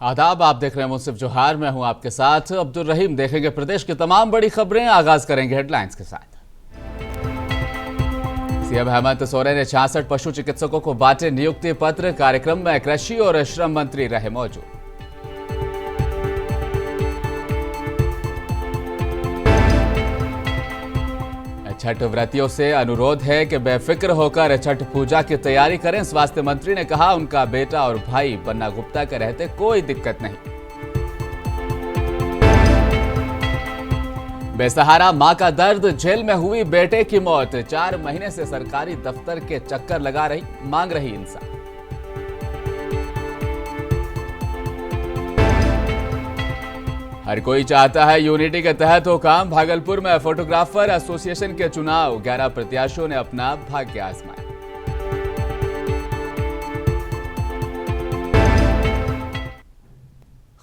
आदाब, आप देख रहे हैं मुंसिफ जोहार। मैं हूं आपके साथ अब्दुल रहीम। देखेंगे प्रदेश की तमाम बड़ी खबरें। आगाज करेंगे हेडलाइंस के साथ। सीएम हेमंत सोरेन ने 66 पशु चिकित्सकों को बांटे नियुक्ति पत्र। कार्यक्रम में कृषि और श्रम मंत्री रहे मौजूद। छठ व्रतियों से अनुरोध है कि बेफिक्र होकर छठ पूजा की तैयारी करें। स्वास्थ्य मंत्री ने कहा, उनका बेटा और भाई बन्ना गुप्ता के रहते कोई दिक्कत नहीं। बेसहारा मां का दर्द, जेल में हुई बेटे की मौत। 4 महीने से सरकारी दफ्तर के चक्कर लगा रही, मांग रही इंसाफ। हर कोई चाहता है यूनिटी के तहत हो काम। भागलपुर में फोटोग्राफर एसोसिएशन के चुनाव, 11 प्रत्याशियों ने अपना भाग्य आजमाया।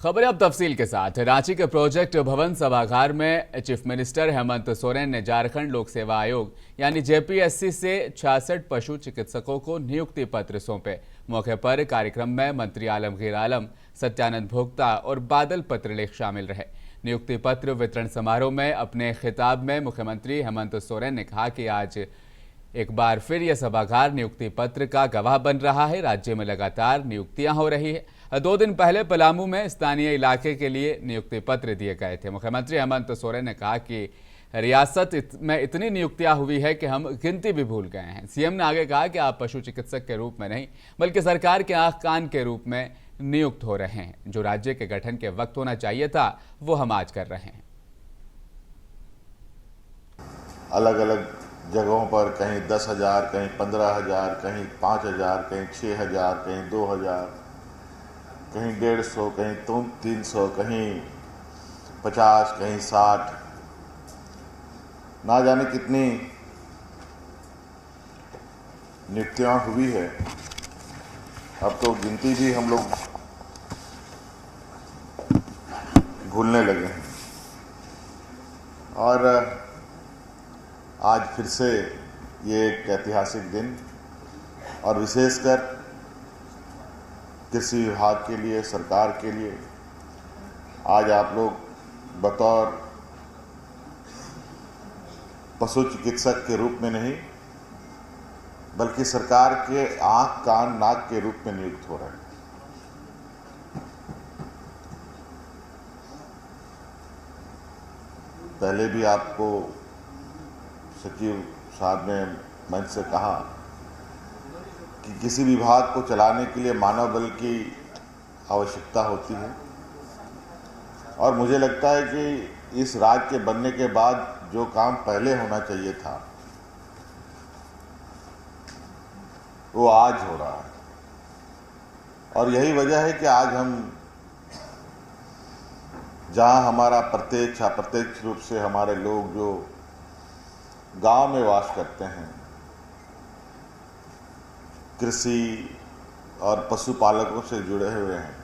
खबरें अब तफसील के साथ। रांची के प्रोजेक्ट भवन सभागार में चीफ मिनिस्टर हेमंत सोरेन ने झारखंड लोक सेवा आयोग यानी जेपीएससी से 66 पशु चिकित्सकों को नियुक्ति पत्र सौंपे। मौके पर कार्यक्रम में मंत्री आलमगीर आलम, सत्यानंद भोक्ता और बादल पत्रलेख शामिल रहे। नियुक्ति पत्र वितरण समारोह में अपने खिताब में मुख्यमंत्री हेमंत सोरेन ने कहा कि आज एक बार फिर यह सभागार नियुक्ति पत्र का गवाह बन रहा है। राज्य में लगातार नियुक्तियां हो रही है। 2 दिन पहले पलामू में स्थानीय इलाके के लिए नियुक्ति पत्र दिए गए थे। मुख्यमंत्री हेमंत सोरेन ने कहा कि रियासत में इतनी नियुक्तियां हुई है कि हम गिनती भी भूल गए हैं। सीएम ने आगे कहा कि आप पशु चिकित्सक के रूप में नहीं बल्कि सरकार के आंख कान के रूप में नियुक्त हो रहे हैं। जो राज्य के गठन के वक्त होना चाहिए था वो हम आज कर रहे हैं। अलग अलग जगहों पर कहीं 10,000, कहीं 15,000, कहीं 5,000, कहीं 6,000, कहीं 2,000, कहीं 150, कहीं 300, कहीं 50, कहीं 60, ना जाने कितनी नियुक्तियां हुई है। अब तो गिनती भी हम लोग भूलने लगे हैं। और आज फिर से ये एक ऐतिहासिक दिन और विशेषकर कृषि विभाग के लिए, सरकार के लिए आज आप लोग बतौर पशु चिकित्सक के रूप में नहीं बल्कि सरकार के आंख कान नाक के रूप में नियुक्त हो रहे हैं। पहले भी आपको सचिव साहब ने मंच से कहा कि किसी विभाग को चलाने के लिए मानव बल की आवश्यकता होती है और मुझे लगता है कि इस राज्य के बनने के बाद जो काम पहले होना चाहिए था वो आज हो रहा है। और यही वजह है कि आज हम जहां हमारा प्रत्यक्ष अप्रत्यक्ष रूप से हमारे लोग जो गांव में वास करते हैं, कृषि और पशुपालकों से जुड़े हुए हैं,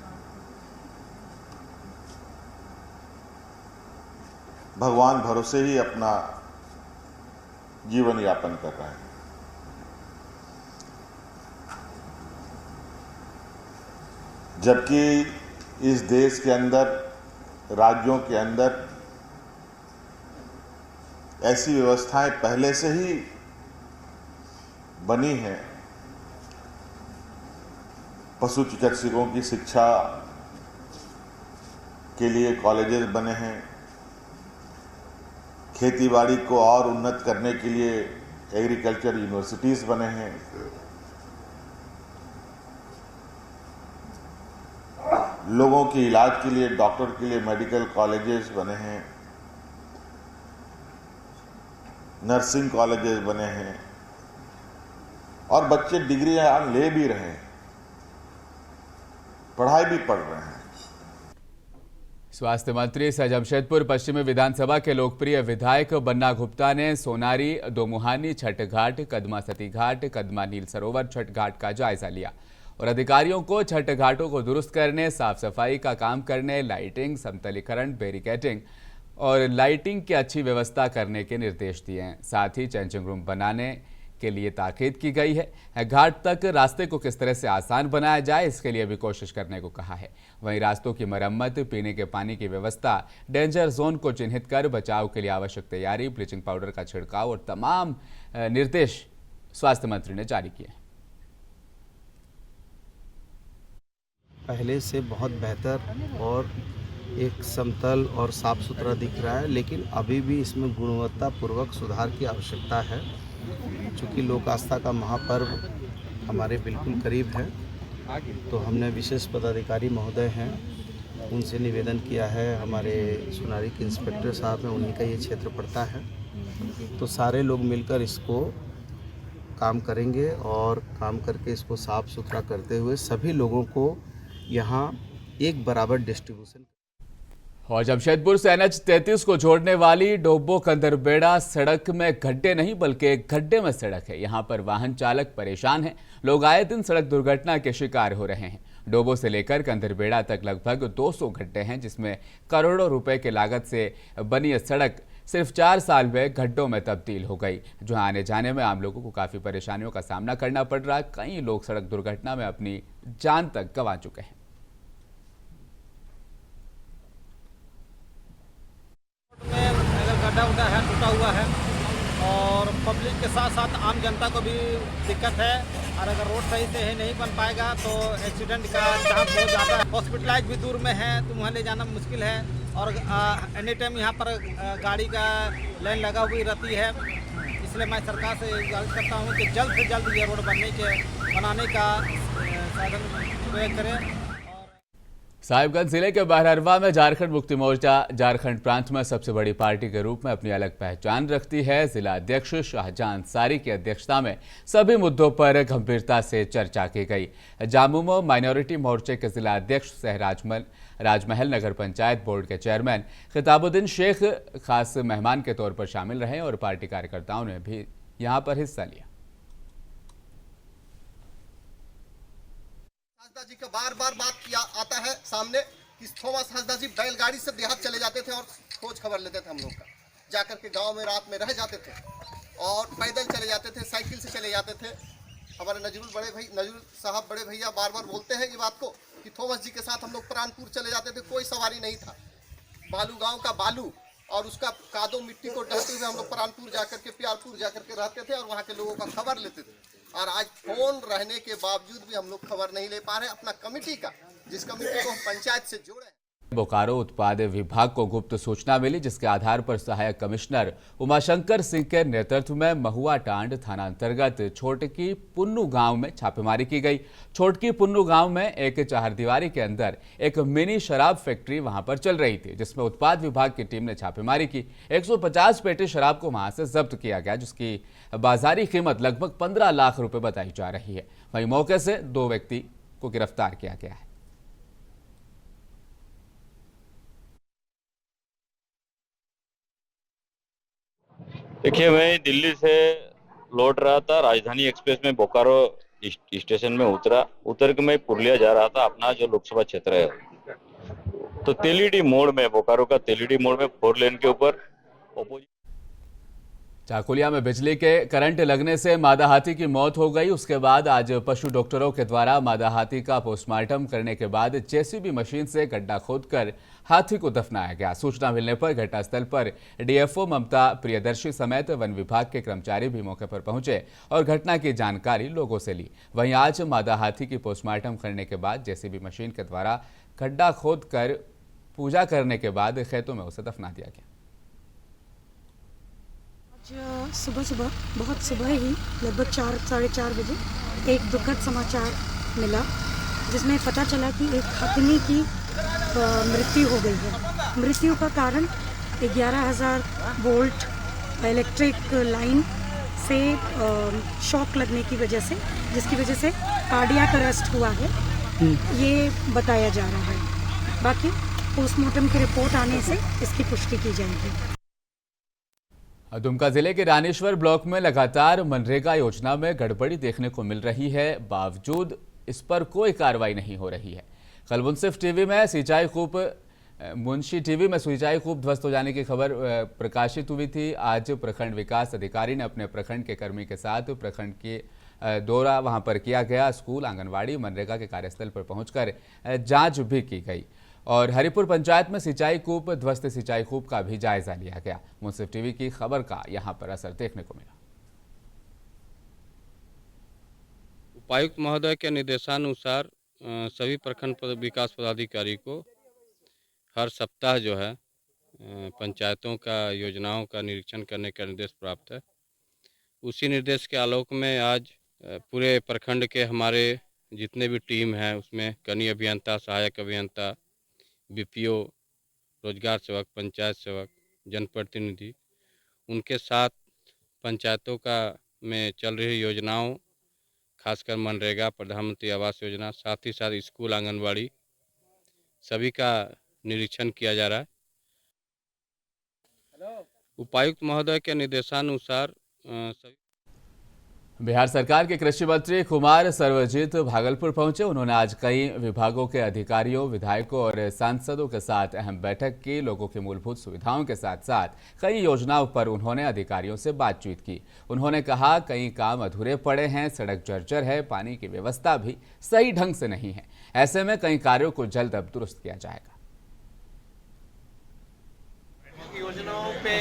भगवान भरोसे ही अपना जीवन यापन कर रहे हैं। जबकि इस देश के अंदर, राज्यों के अंदर ऐसी व्यवस्थाएं पहले से ही बनी हैं। पशु चिकित्सकों की शिक्षा के लिए कॉलेजेस बने हैं, खेतीबाड़ी को और उन्नत करने के लिए एग्रीकल्चर यूनिवर्सिटीज बने हैं, लोगों के इलाज के लिए, डॉक्टर के लिए मेडिकल कॉलेजेस बने हैं, नर्सिंग कॉलेजेस बने हैं और बच्चे डिग्रियां ले भी रहे हैं, पढ़ाई भी पढ़ रहे हैं। स्वास्थ्य मंत्री सह जमशेदपुर पश्चिमी विधानसभा के लोकप्रिय विधायक बन्ना गुप्ता ने सोनारी, दोमुहानी छठ घाट, कदमा सती घाट, कदमा नील सरोवर छठ घाट का जायजा लिया और अधिकारियों को छठ घाटों को दुरुस्त करने, साफ सफाई का काम करने, लाइटिंग, समतलीकरण, बैरिकेडिंग और लाइटिंग की अच्छी व्यवस्था करने के निर्देश दिए हैं। साथ ही चेंजिंग रूम बनाने के लिए ताकीद की गई है। घाट तक रास्ते को किस तरह से आसान बनाया जाए, इसके लिए भी कोशिश करने को कहा है। वहीं रास्तों की मरम्मत, पीने के पानी की व्यवस्था, डेंजर जोन को चिन्हित कर बचाव के लिए आवश्यक तैयारी, ब्लीचिंग पाउडर का छिड़काव और तमाम निर्देश स्वास्थ्य मंत्री ने जारी किए। पहले से बहुत बेहतर और एक समतल और साफ सुथरा दिख रहा है, लेकिन अभी भी इसमें गुणवत्तापूर्वक सुधार की आवश्यकता है। चूँकि लोक आस्था का महापर्व हमारे बिल्कुल करीब है, तो हमने विशेष पदाधिकारी महोदय हैं, उनसे निवेदन किया है। हमारे सुनारी के इंस्पेक्टर साहब हैं, उन्हीं का ये क्षेत्र पड़ता है, तो सारे लोग मिलकर इसको काम करेंगे और काम करके इसको साफ सुथरा करते हुए सभी लोगों को यहाँ एक बराबर डिस्ट्रीब्यूशन। और जमशेदपुर से NH-33 को जोड़ने वाली डोबो कंदरबेड़ा सड़क में गड्ढे नहीं बल्कि एक गड्ढे में सड़क है। यहां पर वाहन चालक परेशान हैं। लोग आए दिन सड़क दुर्घटना के शिकार हो रहे हैं। डोबो से लेकर कंदरबेड़ा तक लगभग 200 गड्ढे हैं, जिसमें करोड़ों रुपए की लागत से बनी यह सड़क सिर्फ 4 साल में गड्ढों में तब्दील हो गई, जहां आने जाने में आम लोगों को काफी परेशानियों का सामना करना पड़ रहा है। कई लोग सड़क दुर्घटना में अपनी जान तक गंवा चुके हैं। गड्ढा उड्ढा है, टूटा हुआ है और पब्लिक के साथ साथ आम जनता को भी दिक्कत है। और अगर रोड सही से है नहीं बन पाएगा तो एक्सीडेंट का चांस हो जाता है। हॉस्पिटलाइज भी दूर में है तो वहाँ ले जाना मुश्किल है और एनी टाइम यहाँ पर गाड़ी का लाइन लगा हुई रहती है। इसलिए मैं सरकार से गुजारिश करता हूँ कि जल्द से जल्द ये रोड बनाने का साधन प्रयोग करें। साहिबगंज जिले के बहरहरवा में झारखंड मुक्ति मोर्चा झारखंड प्रांत में सबसे बड़ी पार्टी के रूप में अपनी अलग पहचान रखती है। जिला अध्यक्ष शाहजहां अंसारी की अध्यक्षता में सभी मुद्दों पर गंभीरता से चर्चा की गई। जामुमो माइनॉरिटी मोर्चे के जिला अध्यक्ष सह राजमहल नगर पंचायत बोर्ड के चेयरमैन खिताबुद्दीन शेख खास मेहमान के तौर पर शामिल रहे और पार्टी कार्यकर्ताओं ने भी यहाँ पर हिस्सा लिया। हंसदा जी का बार बार बात किया आता है सामने कि थॉमस हंसदा जी बैलगाड़ी से देहात चले जाते थे और खोज खबर लेते थे हम लोग का, जाकर के गांव में रात में रह जाते थे और पैदल चले जाते थे, साइकिल से चले जाते थे। हमारे नजरुल साहब बड़े भैया बार बार बोलते हैं ये बात को कि थॉमस जी के साथ हम लोग प्राणपुर चले जाते थे, कोई सवारी नहीं था। बालू गाँव का बालू और उसका कादो मिट्टी को ढहते हुए हम लोग प्राणपुर जाकर के प्यारपुर जाकर के रहते थे और वहाँ के लोगों का खबर लेते थे। और आज फोन रहने के बावजूद भी हम लोग खबर नहीं ले पा रहे अपना कमेटी का, जिस कमेटी को हम पंचायत से जोड़े। बोकारो उत्पाद विभाग को गुप्त सूचना मिली, जिसके आधार पर सहायक कमिश्नर उमाशंकर सिंह के नेतृत्व में महुआ टांड थाना अंतर्गत छोटकी पुन्नू गांव में छापेमारी की गई। छोटकी पुन्नू गांव में एक चारदीवारी के अंदर एक मिनी शराब फैक्ट्री वहां पर चल रही थी, जिसमें उत्पाद विभाग की टीम ने छापेमारी की। 150 पेटी शराब को वहां से जब्त किया गया, जिसकी बाजारी कीमत लगभग 15 लाख रुपए बताई जा रही है। वहीं मौके से 2 व्यक्ति को गिरफ्तार किया गया है। देखिए, मैं दिल्ली से लौट रहा था, राजधानी एक्सप्रेस में बोकारो स्टेशन में उतर के मैं पुरलिया जा रहा था, अपना जो लोकसभा क्षेत्र है। तो तेलीडी मोड़ में, बोकारो का तेलीडी मोड़ में 4 लेन के ऊपर ऑपोजिट चाकुलिया में बिजली के करंट लगने से मादा हाथी की मौत हो गई। उसके बाद आज पशु डॉक्टरों के द्वारा मादा हाथी का पोस्टमार्टम करने के बाद जेसीबी मशीन से गड्ढा खोदकर हाथी को दफनाया गया। सूचना मिलने पर घटनास्थल पर डीएफओ ममता प्रियदर्शी समेत वन विभाग के कर्मचारी भी मौके पर पहुंचे और घटना की जानकारी लोगों से ली। वहीं आज मादा हाथी की पोस्टमार्टम करने के बाद जेसीबी मशीन के द्वारा गड्ढा खोदकर पूजा करने के बाद खेतों में उसे दफना दिया गया। सुबह बहुत सुबह ही लगभग 4 साढ़े 4 बजे एक दुखद समाचार मिला, जिसमें पता चला कि एक हथिनी की मृत्यु हो गई है। मृत्यु का कारण 11,000 वोल्ट इलेक्ट्रिक लाइन से शॉक लगने की वजह से, जिसकी वजह से कार्डियक अरेस्ट हुआ है, ये बताया जा रहा है। बाकी पोस्टमार्टम की रिपोर्ट आने से इसकी पुष्टि की जाएगी। दुमका जिले के रानेश्वर ब्लॉक में लगातार मनरेगा योजना में गड़बड़ी देखने को मिल रही है, बावजूद इस पर कोई कार्रवाई नहीं हो रही है। कल मुंसिफ टीवी में सिंचाई कूप मुंशी टीवी में सिंचाई कूप ध्वस्त हो जाने की खबर प्रकाशित हुई थी। आज प्रखंड विकास अधिकारी ने अपने प्रखंड के कर्मी के साथ प्रखंड के दौरा वहां पर किया गया। स्कूल, आंगनवाड़ी, मनरेगा के कार्यस्थल पर पहुंचकर जांच भी की गई और हरिपुर पंचायत में सिंचाई कूप ध्वस्त सिंचाई कूप का भी जायजा लिया गया। मुंसिफ टीवी की खबर का यहां पर असर देखने को मिला। उपायुक्त महोदय के निर्देशानुसार सभी प्रखंड विकास पदाधिकारी को हर सप्ताह जो है पंचायतों का योजनाओं का निरीक्षण करने का निर्देश प्राप्त है। उसी निर्देश के आलोक में आज पूरे प्रखंड के हमारे जितने भी टीम हैं उसमें कनीय अभियंता, सहायक अभियंता, बीपीओ, रोजगार सेवक, पंचायत सेवक, जनप्रतिनिधि, उनके साथ पंचायतों का में चल रही योजनाओं, खासकर मनरेगा, प्रधानमंत्री आवास योजना, साथ ही साथ स्कूल, आंगनवाड़ी, सभी का निरीक्षण किया जा रहा है। उपायुक्त महोदय के निर्देशानुसार बिहार सरकार के कृषि मंत्री कुमार सर्वजित भागलपुर पहुंचे। उन्होंने आज कई विभागों के अधिकारियों, विधायकों और सांसदों के साथ अहम बैठक की। लोगों की मूलभूत सुविधाओं के साथ साथ कई योजनाओं पर उन्होंने अधिकारियों से बातचीत की। उन्होंने कहा कई काम अधूरे पड़े हैं, सड़क जर्जर है, पानी की व्यवस्था भी सही ढंग से नहीं है। ऐसे में कई कार्यों को जल्द अब दुरुस्त किया जाएगा। योजनाओं पे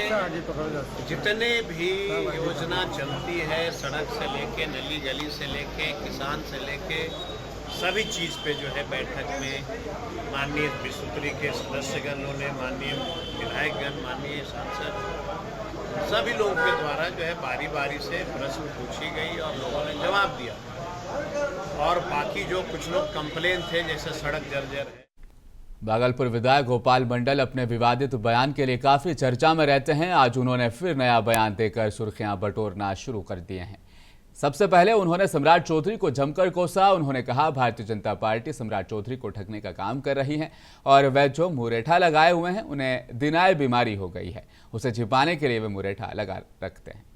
जितने भी योजना चलती है, सड़क से लेके नली गली से लेके किसान से लेके सभी चीज़ पे जो है बैठक में माननीय विसूत्री के सदस्यगण ने, माननीय विधायकगण, माननीय सांसद, सभी लोगों के द्वारा जो है बारी बारी से प्रश्न पूछी गई और लोगों ने जवाब दिया। और बाकी जो कुछ लोग कंप्लेन थे जैसे सड़क जर्जर है। भागलपुर विधायक गोपाल मंडल अपने विवादित बयान के लिए काफी चर्चा में रहते हैं। आज उन्होंने फिर नया बयान देकर सुर्खियां बटोरना शुरू कर दिए हैं। सबसे पहले उन्होंने सम्राट चौधरी को जमकर कोसा। उन्होंने कहा भारतीय जनता पार्टी सम्राट चौधरी को ठगने का काम कर रही है और वह जो मुरेठा लगाए हुए हैं उन्हें दिनाय बीमारी हो गई है, उसे छिपाने के लिए वे मुरेठा लगा रखते हैं।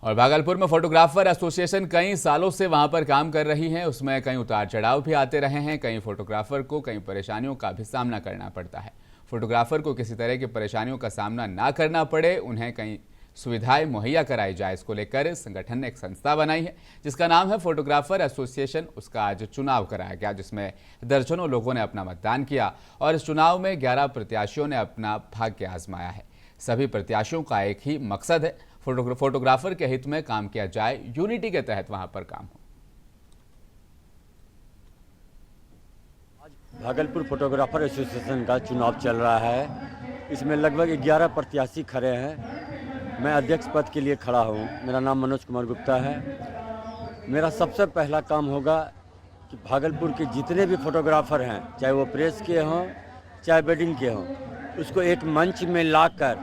और भागलपुर में फोटोग्राफर एसोसिएशन कई सालों से वहां पर काम कर रही है। उसमें कई उतार चढ़ाव भी आते रहे हैं। कई फोटोग्राफर को कई परेशानियों का भी सामना करना पड़ता है। फोटोग्राफर को किसी तरह की परेशानियों का सामना ना करना पड़े, उन्हें कई सुविधाएं मुहैया कराई जाए, इसको लेकर संगठन ने एक संस्था बनाई है जिसका नाम है फोटोग्राफर एसोसिएशन। उसका आज चुनाव कराया गया जिसमें दर्जनों लोगों ने अपना मतदान किया और इस चुनाव में 11 प्रत्याशियों ने अपना भाग्य आजमाया है। सभी प्रत्याशियों का एक ही मकसद है, फोटोग्राफर के हित में काम किया जाए, यूनिटी के तहत वहां पर काम हो। भागलपुर फोटोग्राफर एसोसिएशन का चुनाव चल रहा है। इसमें लगभग 11 प्रत्याशी खड़े हैं। मैं अध्यक्ष पद के लिए खड़ा हूं। मेरा नाम मनोज कुमार गुप्ता है। मेरा सबसे पहला काम होगा कि भागलपुर के जितने भी फोटोग्राफर हैं, चाहे वो प्रेस के हों चाहे वेडिंग के हों, उसको एक मंच में लाकर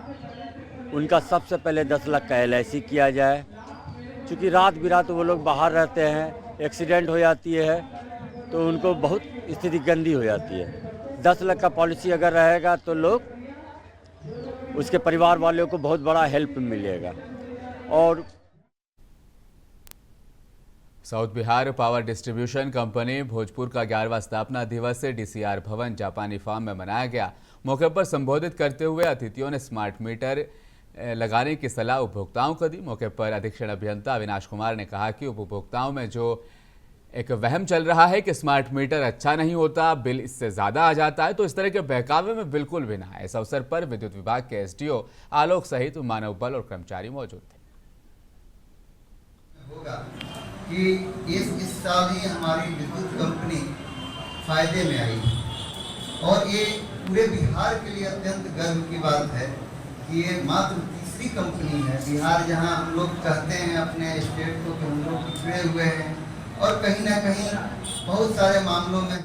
उनका सबसे पहले 10 लाख का LIC किया जाए। क्योंकि रात बिरात वो लोग बाहर रहते हैं, एक्सीडेंट हो जाती है तो उनको बहुत स्थिति गंदी हो जाती है। 10 लाख का पॉलिसी अगर रहेगा तो लोग उसके परिवार वालों को बहुत बड़ा हेल्प मिलेगा। और south Bihar power distribution company Bhojpur का 11वां स्थापना दिवस DCR भवन जापानी फार्म में मनाया गया। मौके पर संबोधित करते हुए अतिथियों ने स्मार्ट मीटर लगाने की सलाह उपभोक्ताओं को दी। मौके पर अधीक्षण अभियंता अविनाश कुमार ने कहा कि उपभोक्ताओं में जो एक वहम चल रहा है कि स्मार्ट मीटर अच्छा नहीं होता, बिल इससे ज़्यादा आ जाता है, तो इस तरह के बहकावे में बिल्कुल भी ना आए। इस अवसर पर विद्युत विभाग के SDO आलोक सहित मानव बल और कर्मचारी मौजूद थे। होगा कि इस साल ही हमारी विद्युत कंपनी फायदे में आई और ये पूरे बिहार के लिए अत्यंत गर्व की बात है कि ये मात्र तीसरी कंपनी है बिहार, जहां हम लोग कहते हैं अपने स्टेट को कि हम लोग पिछड़े हुए हैं और कहीं ना कहीं बहुत सारे मामलों में।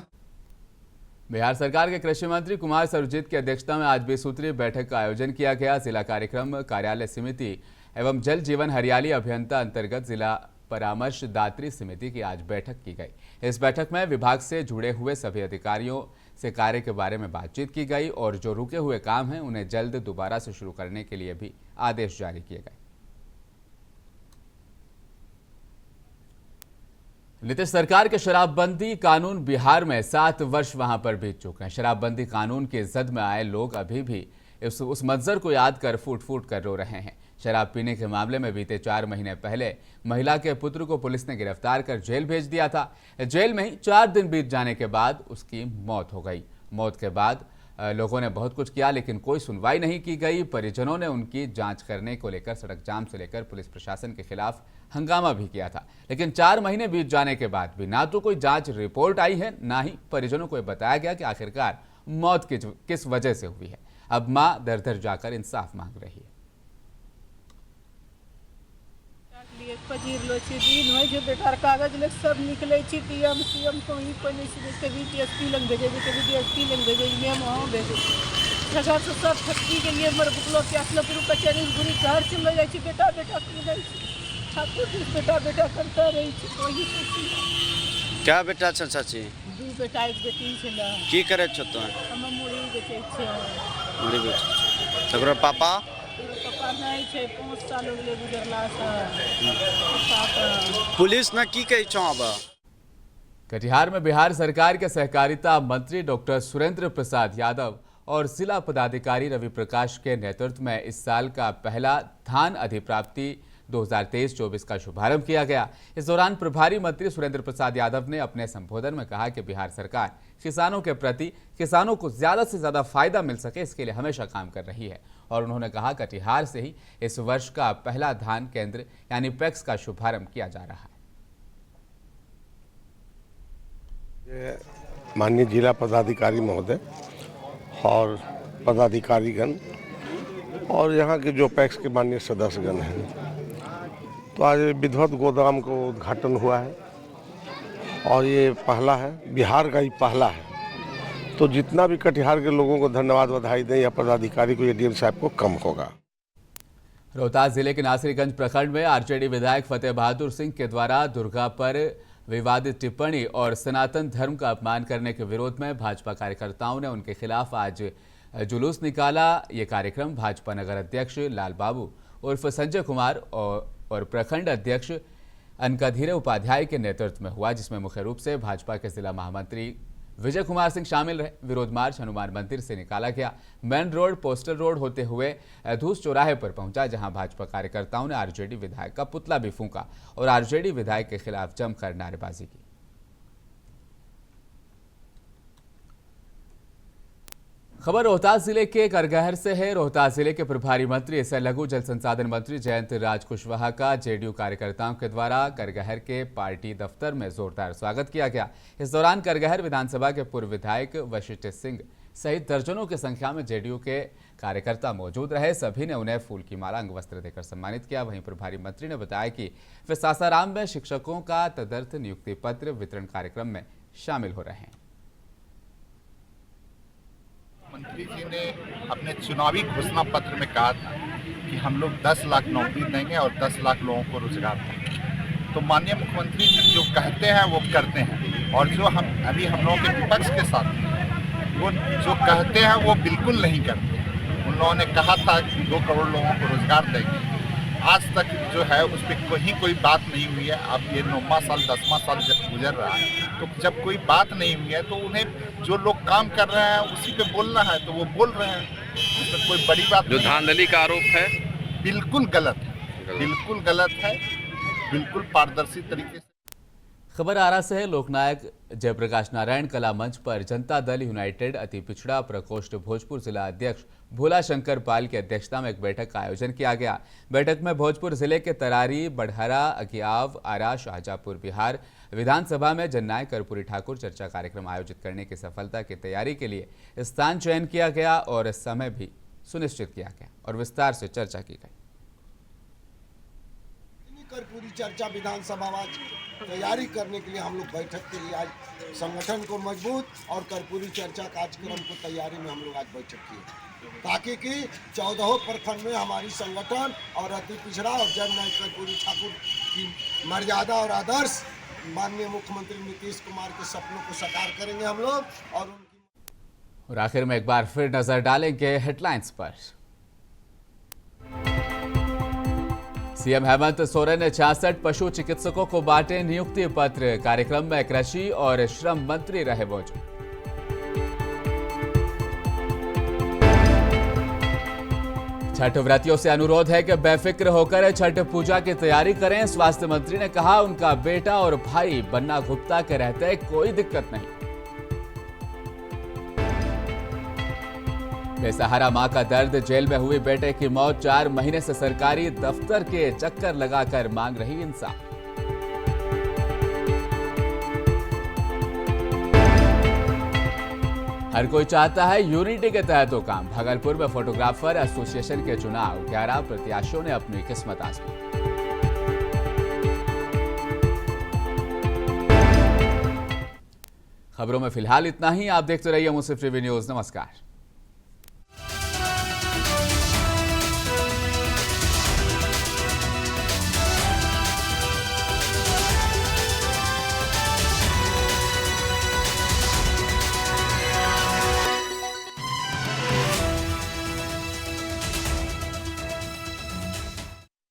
बिहार सरकार के कृषि मंत्री कुमार सर्वजित की अध्यक्षता में आज 20 सूत्रीय बैठक का आयोजन किया गया। जिला कार्यक्रम कार्यालय समिति एवं जल जीवन हरियाली अभियंता अंतर्गत जिला परामर्शदात्री समिति की आज बैठक की गई। इस बैठक में विभाग से जुड़े हुए सभी अधिकारियों से कार्य के बारे में बातचीत की गई और जो रुके हुए काम हैं उन्हें जल्द दोबारा से शुरू करने के लिए भी आदेश जारी किए गए। नीतीश सरकार के शराबबंदी कानून बिहार में 7 वर्ष वहां पर बीत चुके हैं। शराबबंदी कानून की जद में आए लोग अभी भी उस मंजर को याद कर फूट फूट कर रो रहे हैं। शराब पीने के मामले में बीते 4 महीने पहले महिला के पुत्र को पुलिस ने गिरफ्तार कर जेल भेज दिया था। जेल में ही 4 दिन बीत जाने के बाद उसकी मौत हो गई। मौत के बाद लोगों ने बहुत कुछ किया, लेकिन कोई सुनवाई नहीं की गई। परिजनों ने उनकी जांच करने को लेकर सड़क जाम से लेकर पुलिस प्रशासन के खिलाफ हंगामा भी किया था, लेकिन 4 महीने बीत जाने के बाद भी ना तो कोई जांच रिपोर्ट आई है, ना ही परिजनों को बताया गया कि आखिरकार मौत किस वजह से हुई है। अब मां दर दर जाकर इंसाफ मांग रही है। बेकार कागज ले सब निकले टीएम सीएम को ही कोई नहीं, कभी टीएसपी लग भेजे, कभी डीएसपी लग भेजे, इन्हें वहाँ भेजे जगह से सब फैक्ट्री के लिए मर बुकलो प्यास लो फिर कचहरी बुरी घर चल जाए बेटा बेटा कर ठाकुर बेटा बेटा करता रही वही क्या बेटा छ चाची 2 बेटा 1 बेटी छला की करे छ तो हम मुड़ी बेचे छे मुड़ी बेचे तकरो पापा नहीं छे 5 साल हो गेले गुजरला से। पुलिस ने की कही छो अब कटिहार में बिहार सरकार के सहकारिता मंत्री डॉक्टर सुरेंद्र प्रसाद यादव और जिला पदाधिकारी रवि प्रकाश के नेतृत्व में इस साल का पहला धान अधिप्राप्ति 2023-24 का शुभारंभ किया गया। इस दौरान प्रभारी मंत्री सुरेंद्र प्रसाद यादव ने अपने संबोधन में कहा कि बिहार सरकार किसानों के प्रति, किसानों को ज्यादा से ज्यादा फायदा मिल सके, इसके लिए हमेशा काम कर रही है। और उन्होंने कहा कटिहार से ही इस वर्ष का पहला धान केंद्र यानी पैक्स का शुभारंभ किया जा रहा है। माननीय जिला पदाधिकारी महोदय और पदाधिकारीगण और यहाँ के जो पैक्स के माननीय सदस्यगण हैं, तो आज विधिवत गोदाम को उद्घाटन हुआ है और ये पहला है, बिहार का ही पहला है। तो जितना भी कटिहार के लोगों को धन्यवाद बधाई दें या पदाधिकारी को, एडीएम साहब को कम होगा। रोहतास जिले के नासिरगंज प्रखंड में आरजेडी विधायक फतेह बहादुर सिंह के द्वारा दुर्गा पर विवादित टिप्पणी और सनातन धर्म का अपमान करने के विरोध में भाजपा कार्यकर्ताओं ने उनके खिलाफ आज जुलूस निकाला। ये कार्यक्रम भाजपा नगर अध्यक्ष लाल बाबू उर्फ संजय कुमार और प्रखंड अध्यक्ष अनकाधीरे उपाध्याय के नेतृत्व में हुआ, जिसमें मुख्य रूप से भाजपा के जिला महामंत्री विजय कुमार सिंह शामिल रहे। विरोध मार्च हनुमान मंदिर से निकाला गया। मेन रोड पोस्टल रोड होते हुए धूस चौराहे पर पहुंचा, जहां भाजपा कार्यकर्ताओं ने आरजेडी विधायक का पुतला भी फूंका और आरजेडी विधायक के खिलाफ जमकर नारेबाजी की। खबर रोहतास जिले के करगहर से है। रोहतास जिले के प्रभारी मंत्री सह लघु जल संसाधन मंत्री जयंत राज कुशवाहा का जेडीयू कार्यकर्ताओं के द्वारा करगहर के पार्टी दफ्तर में जोरदार स्वागत किया गया। इस दौरान करगहर विधानसभा के पूर्व विधायक वशिष्ठ सिंह सहित दर्जनों की संख्या में जेडीयू के कार्यकर्ता मौजूद रहे। सभी ने उन्हें फूल की माला अंग वस्त्र देकर सम्मानित किया। वहीं प्रभारी मंत्री ने बताया कि वे सासाराम में शिक्षकों का तदर्थ नियुक्ति पत्र वितरण कार्यक्रम में शामिल हो रहे हैं। मंत्री जी ने अपने चुनावी घोषणा पत्र में कहा था कि हम लोग 10 लाख नौकरी देंगे और 10 लाख लोगों को रोजगार देंगे। तो माननीय मुख्यमंत्री जी जो कहते हैं वो करते हैं, और जो हम लोगों के विपक्ष के साथ वो जो कहते हैं वो बिल्कुल नहीं करते। उन लोगों ने कहा था कि 2 करोड़ लोगों को रोजगार देंगे, आज तक जो है उस पर कोई बात नहीं हुई है। अब ये 9वां साल 10वां साल गुजर रहा है, तो जब कोई बात नहीं हुई है तो उन्हें जो लोग काम कर रहे हैं उसी पे बोलना है, तो वो बोल रहे हैं। इसमें कोई बड़ी बात जो धांधली का आरोप है बिल्कुल गलत है, बिल्कुल गलत है, बिल्कुल पारदर्शी तरीके से। खबर आरा से है। लोकनायक जयप्रकाश नारायण कला मंच पर जनता दल यूनाइटेड अति पिछड़ा प्रकोष्ठ भोजपुर जिला अध्यक्ष भोला शंकर पाल की अध्यक्षता में एक बैठक का आयोजन किया गया। बैठक में भोजपुर जिले के तरारी, बढ़हरा, अगियाव, आरा, शाहजहांपुर बिहार विधानसभा में जननायक कर्पूरी ठाकुर चर्चा कार्यक्रम आयोजित करने की सफलता की तैयारी के लिए स्थान चयन किया गया और समय भी सुनिश्चित किया गया और विस्तार से चर्चा की गई। कर्पूरी चर्चा विधानसभा तैयारी करने के लिए हम लोग बैठक के लिए आज संगठन को मजबूत और कर्पूरी चर्चा कार्यक्रम को तैयारी में हम लोग आज बैठक किए, ताकि कि 14 प्रखंड में हमारी संगठन और अति पिछड़ा और जननायक कर्पूरी ठाकुर की मर्यादा और आदर्श माननीय मुख्यमंत्री नीतीश कुमार के सपनों को साकार करेंगे हम लोग। और आखिर में एक बार फिर नजर डालेंगे हेडलाइंस पर। सीएम हेमंत सोरेन ने 66 पशु चिकित्सकों को बांटे नियुक्ति पत्र। कार्यक्रम में कृषि और श्रम मंत्री रहे मौजूद। छठ व्रतियों से अनुरोध है कि बेफिक्र होकर छठ पूजा की तैयारी करें। स्वास्थ्य मंत्री ने कहा, उनका बेटा और भाई बन्ना गुप्ता के रहते कोई दिक्कत नहीं। बेसहारा मां का दर्द, जेल में हुई बेटे की मौत, 4 महीने से सरकारी दफ्तर के चक्कर लगाकर मांग रही इंसाफ। हर कोई चाहता है यूनिटी के तहत हो काम। भागलपुर में फोटोग्राफर एसोसिएशन के चुनाव, 11 प्रत्याशियों ने अपनी किस्मत आजमाई। खबरों में फिलहाल इतना ही। आप देखते रहिए मुंसिफ टीवी न्यूज। नमस्कार।